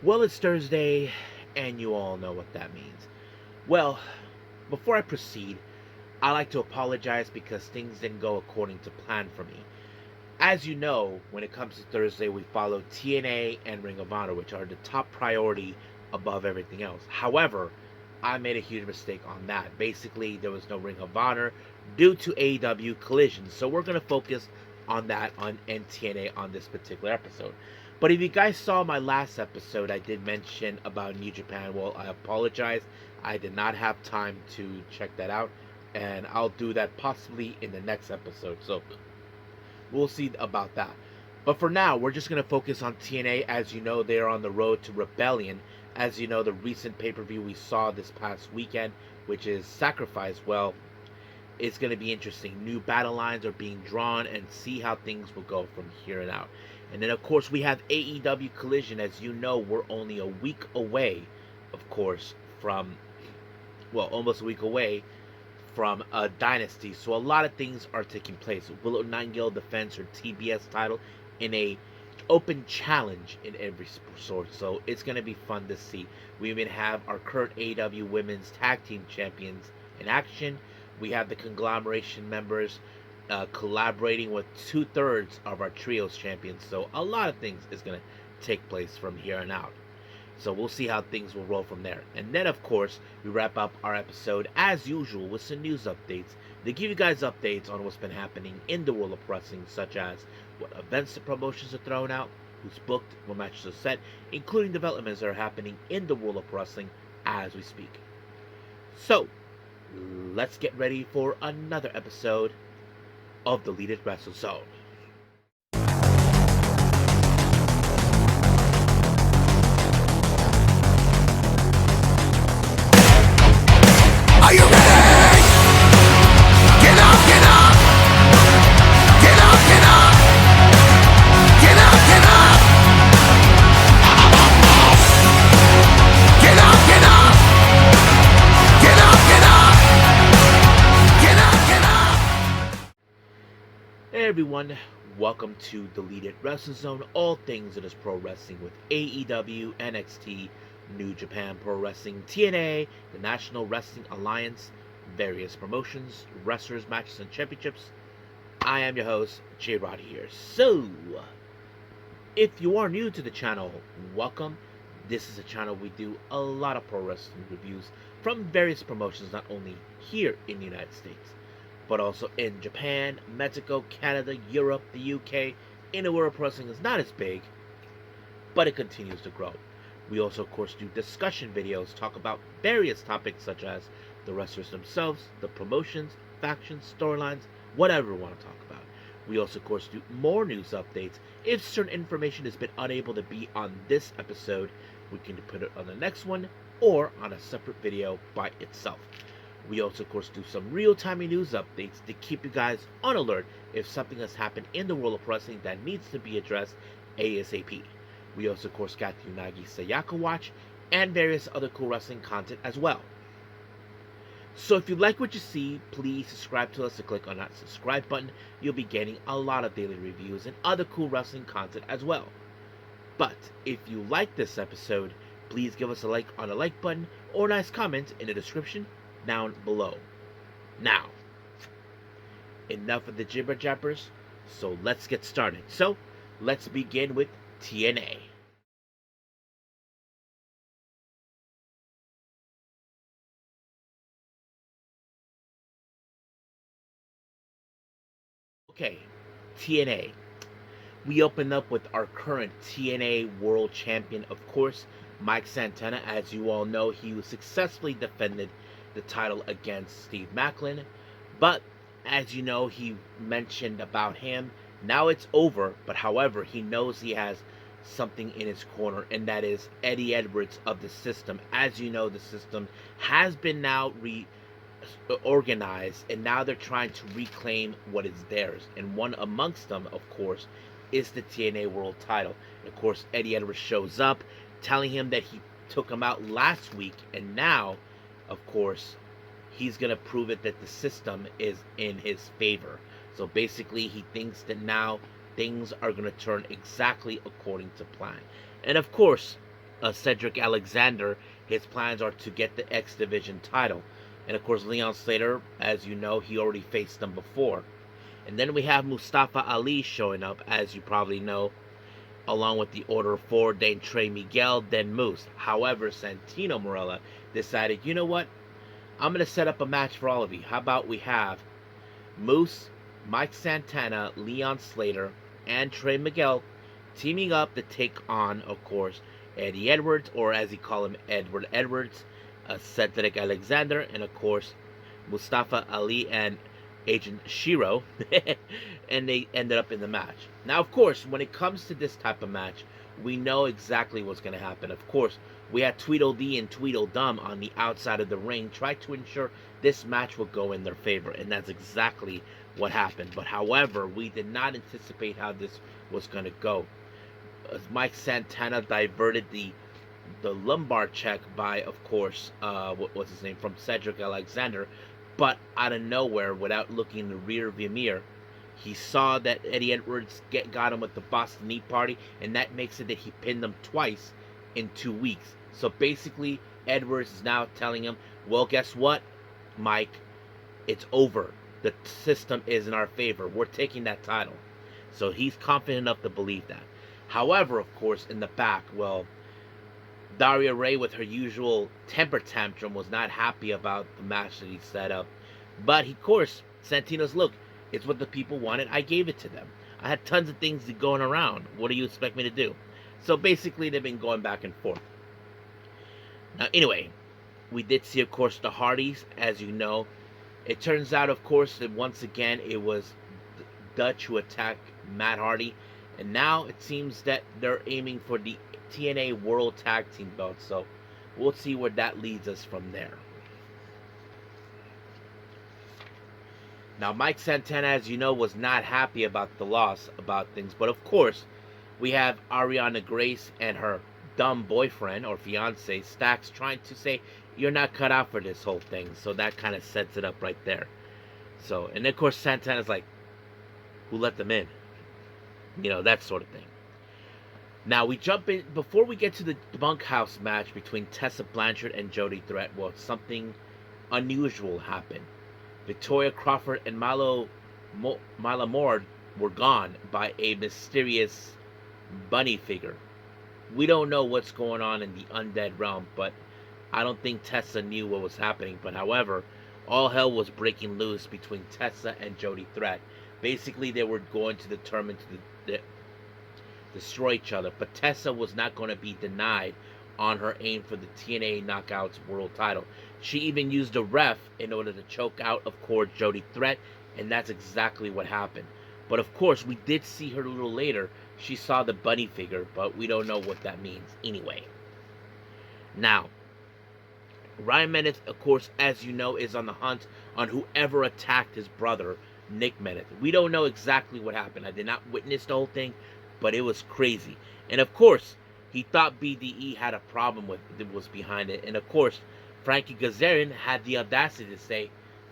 Well, it's Thursday, and you all know what that means. Well, before I proceed, I like to apologize because things didn't go according to plan for me. As you know, when it comes to Thursday, we follow TNA and Ring of Honor, which are the top priority above everything else. However, I made a huge mistake on that. Basically, there was no Ring of Honor due to AEW Collision. So we're going to focus on that on TNA on this particular episode. But if you guys saw my last episode, I did mention about New Japan. Well, I apologize. I did not have time to check that out. And I'll do that possibly in the next episode. So we'll see about that. But for now, we're just going to focus on TNA. As you know, they are on the road to Rebellion. As you know, the recent pay-per-view we saw this past weekend, which is Sacrifice, well, it's going to be interesting. New battle lines are being drawn and see how things will go from here and out. And then, of course, we have AEW Collision. As you know, we're only a week away, of course, from, well, almost a week away from a Dynasty. So a lot of things are taking place. Willow Nightingale defends her TBS title in a open challenge in every sort. So it's going to be fun to see. We even have our current AEW Women's Tag Team Champions in action. We have the conglomeration members collaborating with 2/3 of our trios champions. So a lot of things is going to take place from here on out. So we'll see how things will roll from there. And then, of course, we wrap up our episode, as usual, with some news updates. They give you guys updates on what's been happening in the world of wrestling, such as what events the promotions are throwing out, who's booked, what matches are set, including developments that are happening in the world of wrestling as we speak. So, let's get ready for another episode of the Deleted Wrestle Zone. Are you ready? Get up, get up! Get up, get up! Get up, get up! Get up, get up! Get up, get up! Get up, get up! Hey everyone, welcome to Deleted Wrestle Zone, all things that is pro wrestling with AEW, NXT, New Japan Pro Wrestling, TNA, the National Wrestling Alliance, various promotions, wrestlers, matches, and championships. I am your host, J-Rod here. So, if you are new to the channel, welcome. This is a channel we do a lot of pro wrestling reviews from various promotions, not only here in the United States, but also in Japan, Mexico, Canada, Europe, the UK. In the world of wrestling is not as big, but it continues to grow. We also, of course, do discussion videos, talk about various topics such as the wrestlers themselves, the promotions, factions, storylines, whatever we want to talk about. We also, of course, do more news updates. If certain information has been unable to be on this episode, we can put it on the next one or on a separate video by itself. We also, of course, do some real-time news updates to keep you guys on alert if something has happened in the world of wrestling that needs to be addressed ASAP. We also, of course, got the Unagi Sayaka Watch and various other cool wrestling content as well. So if you like what you see, please subscribe to us and click on that subscribe button. You'll be getting a lot of daily reviews and other cool wrestling content as well. But if you like this episode, please give us a like on the like button or a nice comment in the description down below. Now, enough of the jibber jabbers, so let's get started. So, let's begin with TNA. Okay, TNA. We open up with our current TNA World Champion, of course, Mike Santana. As you all know, he successfully defended the title against Steve Maclin. But, as you know, he mentioned about him. Now it's over, but however, he knows he has something in his corner, and that is Eddie Edwards of the System. As you know, the System has been now reorganized, and now they're trying to reclaim what is theirs. And one amongst them, of course, is the TNA World title. And of course, Eddie Edwards shows up, telling him that he took him out last week, and now, of course, he's going to prove it that the System is in his favor. So basically, he thinks that now things are going to turn exactly according to plan. And of course, Cedric Alexander, his plans are to get the X Division title. And of course, Leon Slater, as you know, he already faced them before. And then we have Mustafa Ali showing up, as you probably know, along with the Order of 4, then Trey Miguel, then Moose. However, Santino Marella decided, you know what? I'm going to set up a match for all of you. How about we have Moose, Mike Santana, Leon Slater, and Trey Miguel teaming up to take on, of course, Eddie Edwards, or as he called him, Edward Edwards, Cedric Alexander, and of course, Mustafa Ali and Agent Shiro, and they ended up in the match. Now, of course, when it comes to this type of match, we know exactly what's going to happen. Of course, we had Tweedledee and Tweedledum on the outside of the ring, try to ensure this match will go in their favor, and that's exactly what happened. But however, we did not anticipate how this was going to go. Mike Santana diverted the lumbar check by, of course, what was his name, from Cedric Alexander, but out of nowhere, without looking in the rear view mirror, he saw that Eddie Edwards got him with the Boston Knee Party, and that makes it that he pinned him twice in 2 weeks. So basically, Edwards is now telling him, well, guess what, Mike? It's over. The system is in our favor. We're taking that title. So he's confident enough to believe that. However, of course, in the back, well, Daria Ray, with her usual temper tantrum, was not happy about the match that he set up. But, of course, Santino's, look, it's what the people wanted. I gave it to them. I had tons of things going around. What do you expect me to do? So, basically, they've been going back and forth. Now, anyway, we did see, of course, the Hardys, as you know. It turns out, of course, that once again, it was Dutch who attacked Matt Hardy. And now it seems that they're aiming for the TNA World Tag Team belt, so we'll see where that leads us from there. Now, Mike Santana, as you know, was not happy about the loss, about things, but of course, we have Ariana Grace and her dumb boyfriend, or fiance, Stax, trying to say, you're not cut out for this whole thing, so that kind of sets it up right there. So, and of course, Santana's like, who let them in? You know, that sort of thing. Now, we jump in, before we get to the bunkhouse match between Tessa Blanchard and Jody Threat, well, something unusual happened. Victoria Crawford and Mila Moore were gone by a mysterious bunny figure. We don't know what's going on in the undead realm, but I don't think Tessa knew what was happening. But however, all hell was breaking loose between Tessa and Jody Threat. Basically, they were going to determine to destroy each other, but Tessa was not going to be denied on her aim for the TNA Knockouts World title. She even used a ref in order to choke out, of course, Jody Threat, and that's exactly what happened. But of course, we did see her a little later. She saw the bunny figure, but we don't know what that means anyway. Now, Ryan Meneth, of course, as you know, is on the hunt on whoever attacked his brother, Nick Meneth. We don't know exactly what happened. I did not witness the whole thing, but it was crazy. And of course, he thought BDE had a problem with it, was behind it. And of course, Frankie Kazarian had the audacity to say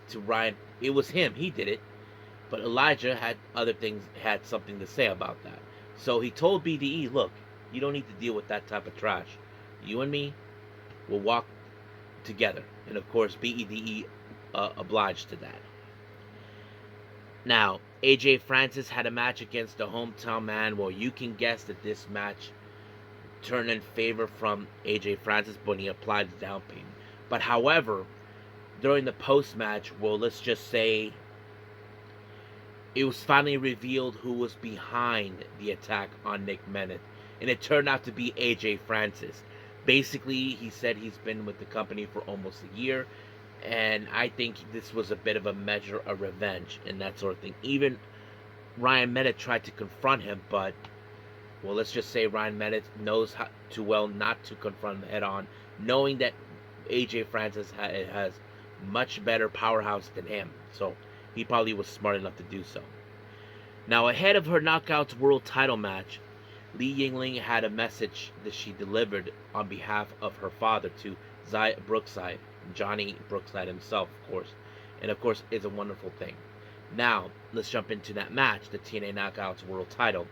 to Ryan, it was him, he did it. But Elijah had had something to say about that. So he told BDE, look, you don't need to deal with that type of trash. You and me will walk together. And of course, BDE obliged to that. Now, AJ Francis had a match against the hometown man. Well, you can guess that this match turned in favor from AJ Francis, but he applied the down payment. But however, during the post-match, well, let's just say it was finally revealed who was behind the attack on Nick Meneth. And it turned out to be AJ Francis. Basically, he said he's been with the company for almost a year. And I think this was a bit of a measure of revenge and that sort of thing. Even Ryan Meneth tried to confront him, but, well, let's just say Ryan Meneth knows how too well not to confront him head on, knowing that AJ Francis has much better powerhouse than him. So he probably was smart enough to do so. Now, ahead of her Knockouts World title match, Li Yingling had a message that she delivered on behalf of her father to Zaya Brookside. Johnny Brookside himself, of course. And of course, it's a wonderful thing. Now, let's jump into that match, the TNA Knockouts World title.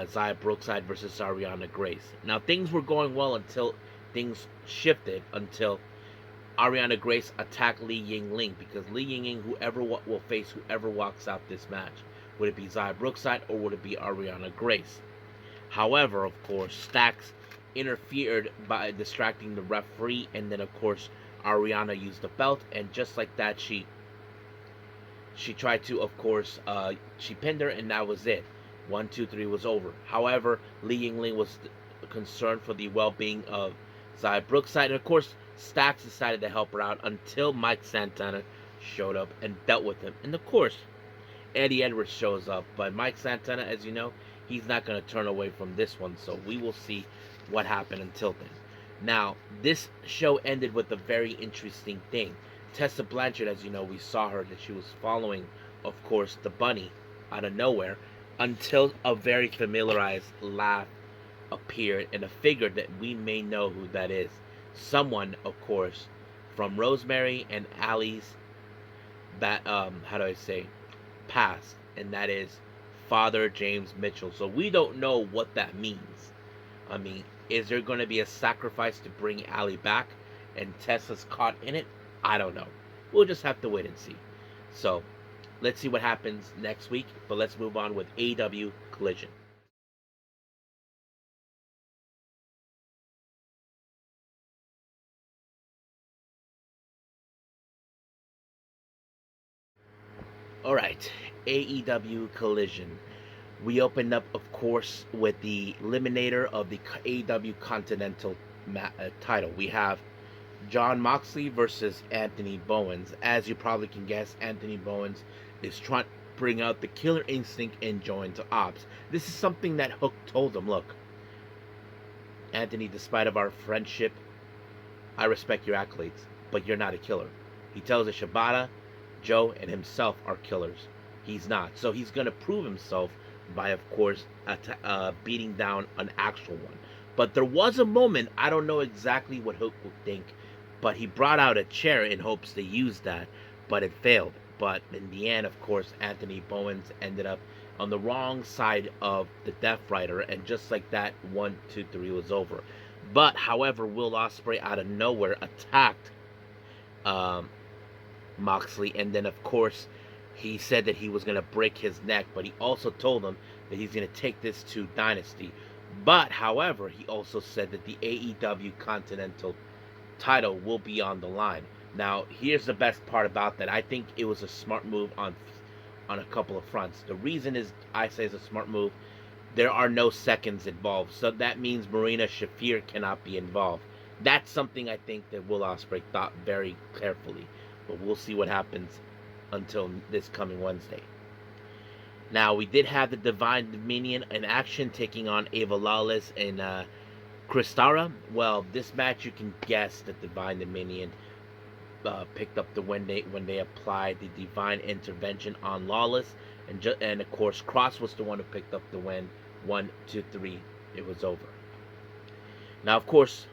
Zaya Brookside versus Ariana Grace. Now things were going well until things shifted until Ariana Grace attacked Li Yingling, because Li Yingling, whoever will face whoever walks out this match. Would it be Zaya Brookside or would it be Ariana Grace? However, of course, Stacks interfered by distracting the referee, and then of course Ariana used the belt, and just like that, she tried to, of course, she pinned her, and that was it. 1, 2, 3 was over. However, Li Yingling was concerned for the well-being of Zaya Brookside, and of course, Stacks decided to help her out until Mike Santana showed up and dealt with him. And of course, Eddie Edwards shows up, but Mike Santana, as you know, he's not going to turn away from this one, so we will see what happened until then. Now, this show ended with a very interesting thing. Tessa Blanchard, as you know, we saw her that she was following, of course, the bunny out of nowhere until a very familiarized laugh appeared and a figure that we may know who that is. Someone, of course, from Rosemary and Allie's past, and that is Father James Mitchell. So we don't know what that means. I mean, is there going to be a sacrifice to bring Allie back and Tessa's caught in it? I don't know. We'll just have to wait and see. So, let's see what happens next week, but let's move on with AEW Collision. Alright, AEW Collision. We opened up, of course, with the Eliminator of the AEW Continental title. We have Jon Moxley versus Anthony Bowens. As you probably can guess, Anthony Bowens is trying to bring out the killer instinct and join to Ops. This is something that Hook told him. Look, Anthony, despite of our friendship, I respect your accolades, but you're not a killer. He tells us Shibata, Joe, and himself are killers. He's not. So he's going to prove himself by, of course, beating down an actual one. But there was a moment, I don't know exactly what Hook would think, but he brought out a chair in hopes to use that, but it failed. But in the end, of course, Anthony Bowens ended up on the wrong side of the Death Rider, and just like that, 1, 2, 3 was over. But, however, Will Ospreay out of nowhere attacked Moxley, and then, of course, he said that he was going to break his neck, but he also told him that he's going to take this to Dynasty. But, however, he also said that the AEW Continental title will be on the line. Now, here's the best part about that. I think it was a smart move on a couple of fronts. The reason is I say it's a smart move. There are no seconds involved, so that means Marina Shafir cannot be involved. That's something I think that Will Ospreay thought very carefully. But we'll see what happens until this coming Wednesday. Now, we did have the Divine Dominion in action, taking on Ava Lawless and Kristara. Well, this match, you can guess that Divine Dominion picked up the win when they applied the Divine Intervention on Lawless, and of course, Cross was the one who picked up the win. 1, 2, 3, it was over. Now, of course,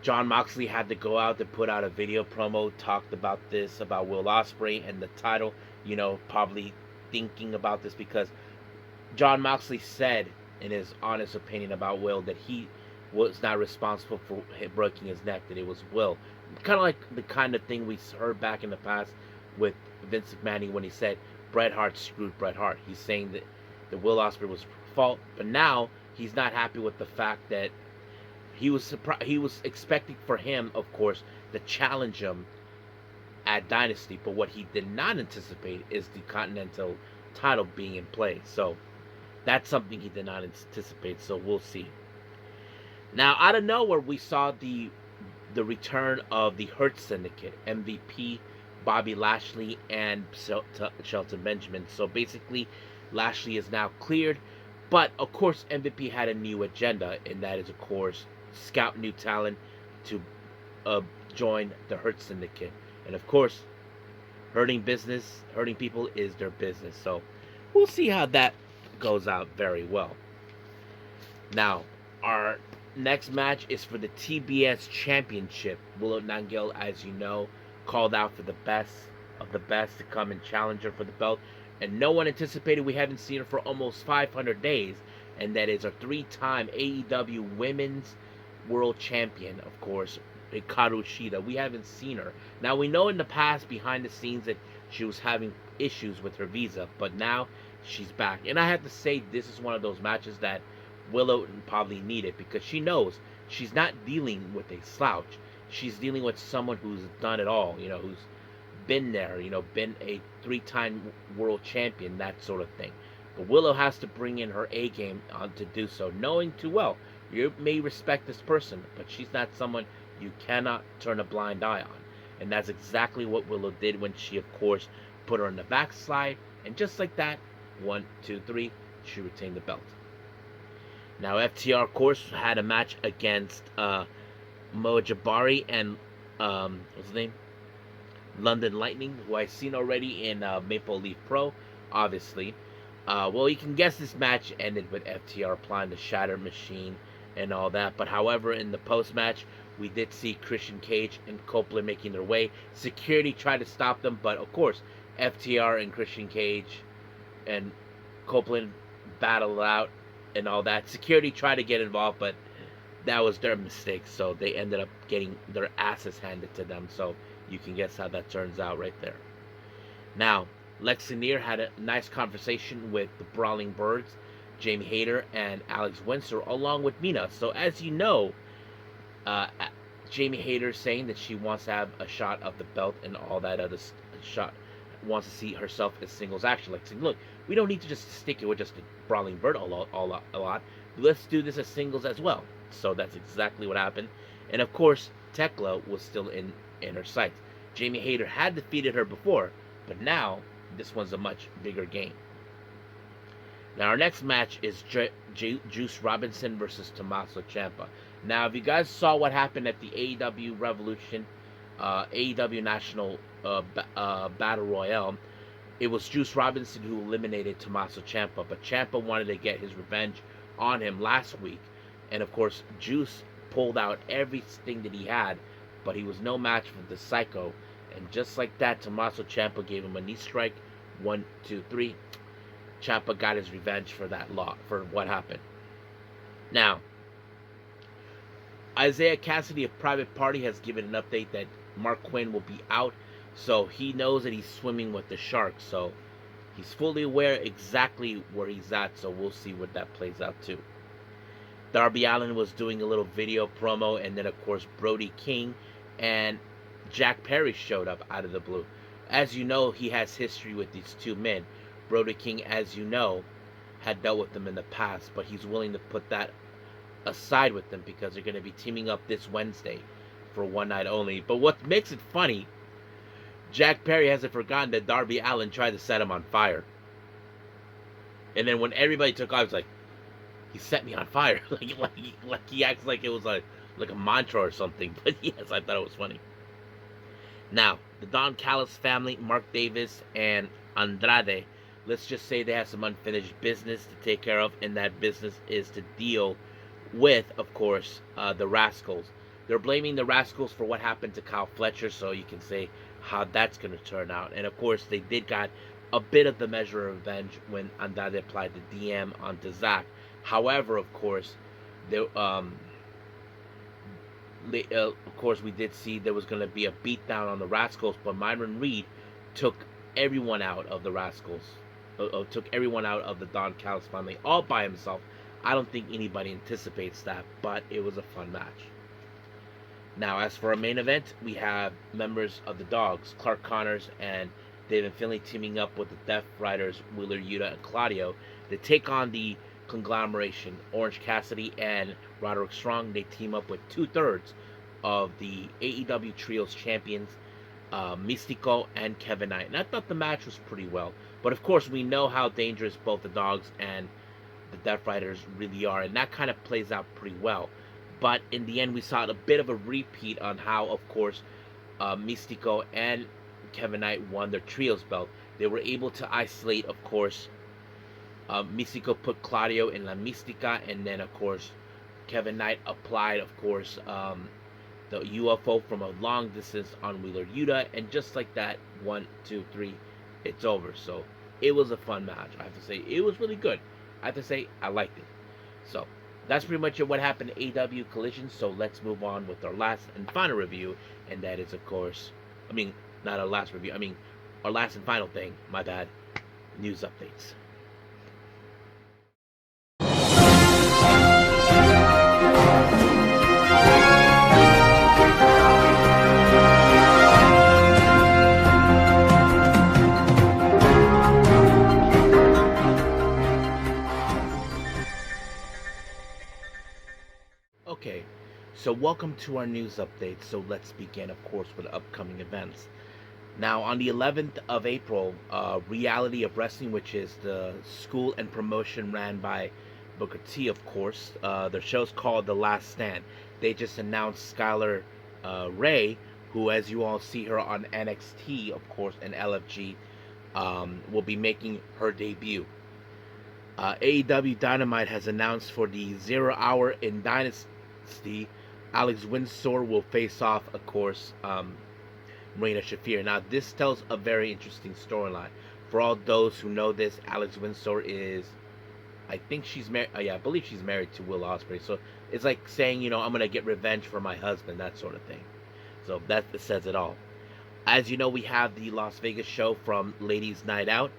Jon Moxley had to go out and put out a video promo, talked about this, about Will Ospreay and the title, probably thinking about this because Jon Moxley said, in his honest opinion about Will, that he was not responsible for breaking his neck, that it was Will. Kind of like the kind of thing we heard back in the past with Vince McMahon when he said Bret Hart screwed Bret Hart. He's saying that Will Ospreay was fault, but now he's not happy with the fact that he was expecting for him, of course, to challenge him at Dynasty, but what he did not anticipate is the Continental title being in play. So that's something he did not anticipate, so we'll see. Now, out of nowhere, we saw the return of the Hurt Syndicate, MVP, Bobby Lashley, and Shelton Benjamin. So basically, Lashley is now cleared, but of course, MVP had a new agenda, and that is, of course, scout new talent to join the Hurt Syndicate. And of course, hurting people is their business. So we'll see how that goes out very well. Now, our next match is for the TBS Championship. Willow Nightingale, as you know, called out for the best of the best to come and challenge her for the belt. And no one anticipated we haven't seen her for almost 500 days. And that is a 3-time AEW Women's World Champion, of course, Hikaru Shida. We haven't seen her. Now, we know in the past, behind the scenes, that she was having issues with her visa. But now, she's back. And I have to say, this is one of those matches that Willow probably needed. Because she knows she's not dealing with a slouch. She's dealing with someone who's done it all. Who's been there, been a 3-time world champion, that sort of thing. But Willow has to bring in her A game to do so, knowing too well you may respect this person, but she's not someone you cannot turn a blind eye on. And that's exactly what Willow did when she, of course, put her in the backslide. And just like that, 1, 2, 3, she retained the belt. Now, FTR, of course, had a match against Moa Jabari and, what's his name? London Lightning, who I've seen already in Maple Leaf Pro, obviously. Well, you can guess this match ended with FTR applying the Shatter Machine and all that. But however, in the post-match, we did see Christian Cage and Copeland making their way. Security tried to stop them, but of course, FTR and Christian Cage and Copeland battled out and all that. Security tried to get involved, but that was their mistake. So they ended up getting their asses handed to them. So you can guess how that turns out right there. Now, Lex Lanier had a nice conversation with the Brawling Birds, Jamie Hayter and Alex Windsor, along with Mina. So as you know, Jamie Hayter saying that she wants to have a shot of the belt and all that other shot, wants to see herself as singles action. Like saying, look, we don't need to just stick it with just the Brawling Bird a lot. Let's do this as singles as well. So that's exactly what happened. And of course, Tekla was still in her sights. Jamie Hayter had defeated her before, but now this one's a much bigger game. Now our next match is Juice Robinson versus Tommaso Ciampa. Now if you guys saw what happened at the AEW Revolution, AEW National Battle Royale, it was Juice Robinson who eliminated Tommaso Ciampa, but Ciampa wanted to get his revenge on him last week. And of course, Juice pulled out everything that he had, but he was no match for the Psycho. And just like that, Tommaso Ciampa gave him a knee strike. 1, 2, 3. Ciampa got his revenge for that for what happened. Now, Isaiah Cassidy of Private Party has given an update that Mark Quinn will be out. So he knows that he's swimming with the sharks. So he's fully aware exactly where he's at. So we'll see what that plays out too. Darby Allin was doing a little video promo, and then of course Brody King and Jack Perry showed up out of the blue. As you know, he has history with these two men. Brody King, as you know, had dealt with them in the past, but he's willing to put that aside with them because they're going to be teaming up this Wednesday for one night only. But what makes it funny, Jack Perry hasn't forgotten that Darby Allin tried to set him on fire. And then when everybody took off, it's like, he set me on fire. like he acts like it was like a mantra or something. But yes, I thought it was funny. Now, the Don Callis family, Mark Davis and Andrade, let's just say they have some unfinished business to take care of, and that business is to deal with, of course, the Rascals. They're blaming the Rascals for what happened to Kyle Fletcher, so you can say how that's going to turn out. And of course, they did got a bit of the measure of revenge when Andrade applied the DM onto Zack. However, of course, of course, we did see there was going to be a beatdown on the Rascals, but Myron Reed took everyone out of the Rascals, took everyone out of the Don Callis family all by himself. I don't think anybody anticipates that, but it was a fun match. Now, as for our main event, we have members of the Dogs, Clark Connors and David Finlay, teaming up with the Death Riders, Wheeler Yuta and Claudio, to take on the conglomeration, Orange Cassidy and Roderick Strong. They team up with 2/3 of the AEW Trios champions, Mystico and Kevin Knight. And I thought the match was pretty well. But of course, we know how dangerous both the Dogs and the Death Riders really are, and that kind of plays out pretty well. But in the end, we saw a bit of a repeat on how, of course, Mystico and Kevin Knight won their Trios belt. They were able to isolate, of course, Mystico put Claudio in La Mystica, and then of course Kevin Knight applied, of course, the UFO from a long distance on Wheeler Yuta, and just like that, 1, 2, 3, it's over. So it was a fun match. I have to say, it was really good. I have to say, I liked it. So that's pretty much what happened in AEW Collision. So let's move on with our last and final review, and that is, of course, I mean, not our last review. I mean, our last and final thing. My bad. News updates. Okay, so welcome to our news update. So let's begin, of course, with upcoming events. Now, on the 11th of April, Reality of Wrestling, which is the school and promotion ran by Booker T, of course, their show's called The Last Stand. They just announced Skylar Ray, who, as you all see her on NXT, of course, and LFG, will be making her debut. AEW Dynamite has announced for the 0 hour in Dynasty, Alex Windsor will face off, of course, Marina Shafir. Now, this tells a very interesting storyline. For all those who know this, Alex Windsor is, I think she's married. Yeah, I believe she's married to Will Ospreay. So it's like saying, I'm gonna get revenge for my husband, that sort of thing. So that says it all. As you know, we have the Las Vegas show from Ladies Night Out,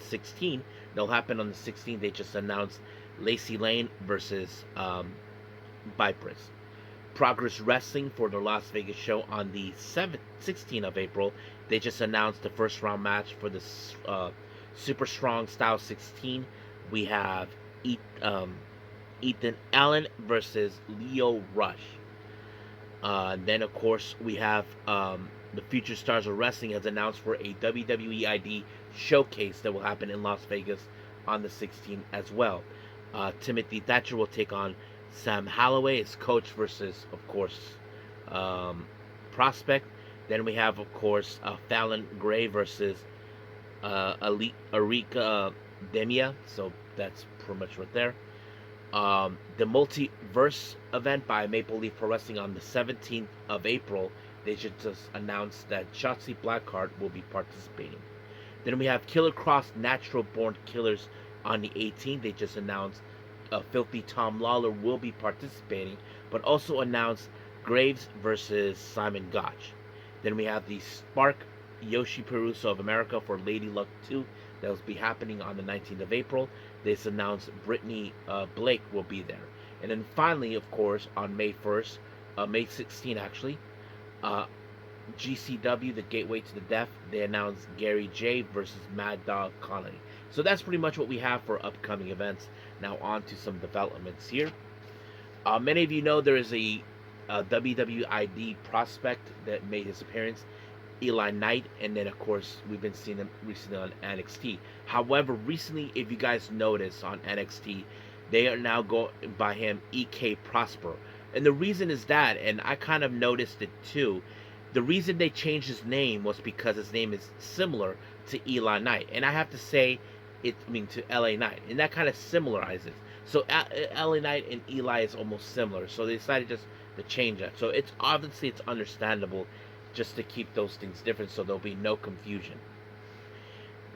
16. They'll happen on the 16th. They just announced Lacey Lane versus Vipress. Progress Wrestling for the Las Vegas show on the 16th of April. They just announced the first round match for the Super Strong Style 16. We have Ethan Allen versus Leo Rush. Then, of course, we have the Future Stars of Wrestling has announced for a WWE ID showcase that will happen in Las Vegas on the 16th as well. Timothy Thatcher will take on Sam Holloway as coach versus, of course, Prospect. Then we have, of course, Fallon Gray versus Arika Demia. So that's pretty much right there. The Multiverse event by Maple Leaf Pro Wrestling on the 17th of April. They just announced that Shotzi Blackheart will be participating. Then we have Killer Cross Natural Born Killers on the 18th. They just announced Filthy Tom Lawler will be participating, but also announced Graves versus Simon Gotch. Then we have the Spark Yoshi Peruso of America for Lady Luck 2 that will be happening on the 19th of April. This announced Brittany Blake will be there. And then finally, of course, on May 1st, May 16th actually, GCW, the Gateway to the Deaf, they announced Gary J versus Mad Dog Connolly. So that's pretty much what we have for upcoming events. Now on to some developments here. Many of you know there is a WWID prospect that made his appearance, Eli Knight, and then of course we've been seeing him recently on NXT. However, recently, if you guys notice on NXT, they are now going by him EK Prosper, and the reason is that, and I kind of noticed it too. The reason they changed his name was because his name is similar to Eli Knight, and I have to say, to LA Knight, and that kind of similarizes. So LA Knight and Eli is almost similar, so they decided just to change that. So it's understandable, just to keep those things different, so there'll be no confusion.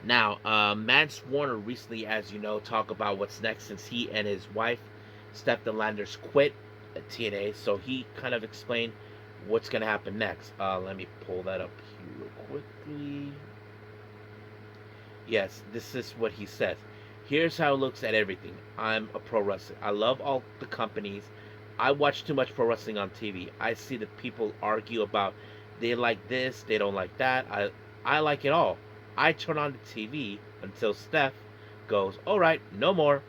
Now, Mance Warner recently, as you know, talked about what's next since he and his wife, Steph De Landers, quit at TNA. So he kind of explained what's going to happen next. Let me pull that up here real quickly. Yes, this is what he says. Here's how it looks at everything. I'm a pro wrestler. I love all the companies. I watch too much pro wrestling on TV. I see that people argue about they like this, they don't like that. I like it all. I turn on the TV until Steph goes, all right, no more.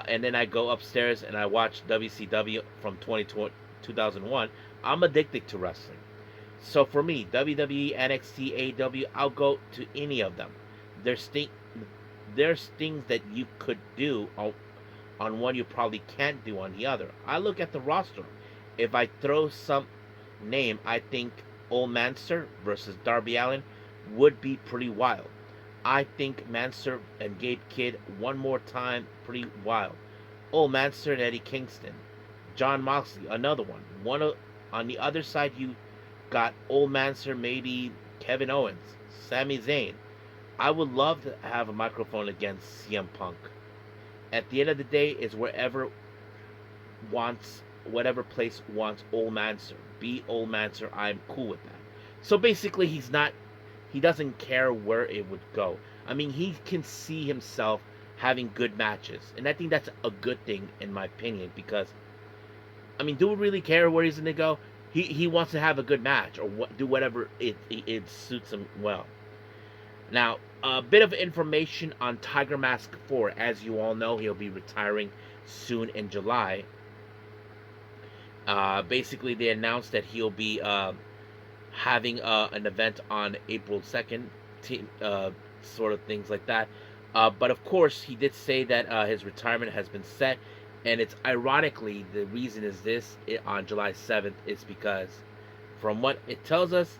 And then I go upstairs and I watch WCW from 2001. I'm addicted to wrestling. So for me, WWE, NXT, AEW, I'll go to any of them. There's things that you could do on one you probably can't do on the other. I look at the roster. If I throw some name, I think Old Manster versus Darby Allin would be pretty wild. I think Manster and Gabe Kidd one more time, pretty wild. Old Manster and Eddie Kingston. John Moxley, another one. On the other side, you got Old Manster, maybe Kevin Owens, Sami Zayn. I would love to have a microphone against CM Punk. At the end of the day, it's whatever place wants Old Manser. Be Old Manser. I'm cool with that. So basically, he doesn't care where it would go. I mean, he can see himself having good matches, and I think that's a good thing in my opinion because I mean, do we really care where he's gonna go? He wants to have a good match or do whatever it suits him well. Now, a bit of information on Tiger Mask 4. As you all know, he'll be retiring soon in July. Basically, they announced that he'll be having an event on April 2nd, sort of things like that. But of course, he did say that his retirement has been set, and it's ironically the reason is on July 7th is because, from what it tells us,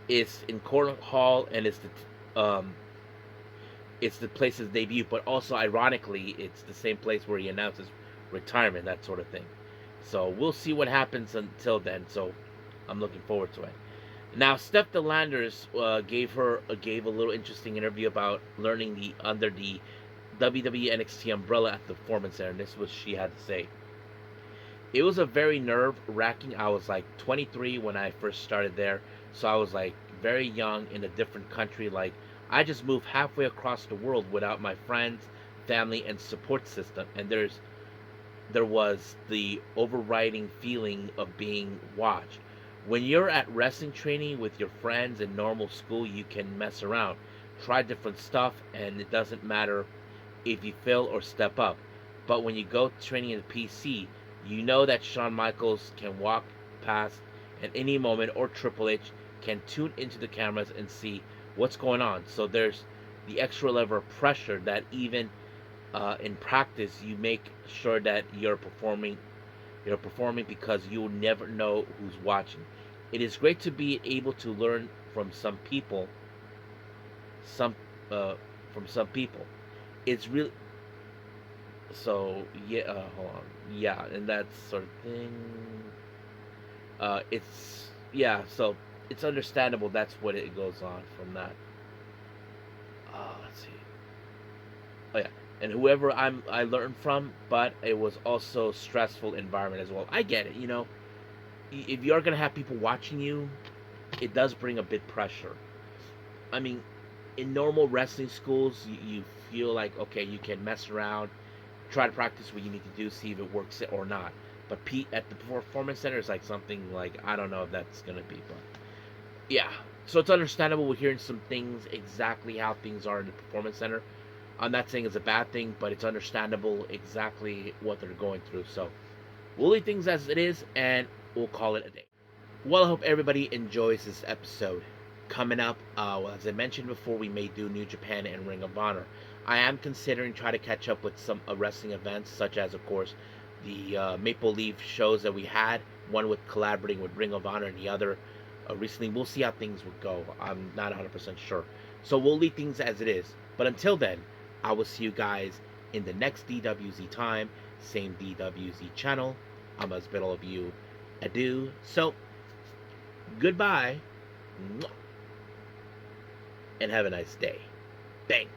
it's in Court Hall and it's the place's debut, but also ironically, it's the same place where he announces retirement, that sort of thing. So we'll see what happens until then. So I'm looking forward to it. Now, Steph De Landers gave a little interesting interview about learning under the WWE NXT umbrella at the Performance Center. And this was she had to say. It was a very nerve wracking. I was like 23 when I first started there, so I was like very young in a different country. Like I just moved halfway across the world without my friends, family, and support system. And there was the overriding feeling of being watched. When you're at wrestling training with your friends in normal school, you can mess around, try different stuff, and it doesn't matter if you fail or step up. But when you go training in the PC, you know that Shawn Michaels can walk past at any moment, or Triple H can tune into the cameras and see what's going on. So there's the extra level of pressure that even in practice you make sure that you're performing because you'll never know who's watching. It is great to be able to learn from some uh, some people. It's really so yeah. Hold on, yeah, and that sort of thing. It's yeah, so it's understandable. That's what it goes on from that. Let's see. Oh yeah, and whoever I learned from, but it was also stressful environment as well. I get it. If you're gonna have people watching you, it does bring a bit pressure. I mean, in normal wrestling schools, you feel like okay, you can mess around, try to practice what you need to do, see if it works or not. But at the performance center is like something like I don't know if that's gonna be, but yeah. So it's understandable we're hearing some things exactly how things are in the performance center. I'm not saying it's a bad thing, but it's understandable exactly what they're going through. So we'll leave things as it is, and we'll call it a day. Well, I hope everybody enjoys this episode. Coming up, well, as I mentioned before, we may do New Japan and Ring of Honor. I am considering trying to catch up with some wrestling events, such as, of course, the Maple Leaf shows that we had. One with collaborating with Ring of Honor, and the other recently. We'll see how things would go. I'm not 100% sure. So we'll leave things as it is. But until then, I will see you guys in the next DWZ time, same DWZ channel. I'm as bid all of you adieu. So, goodbye, and have a nice day. Bang.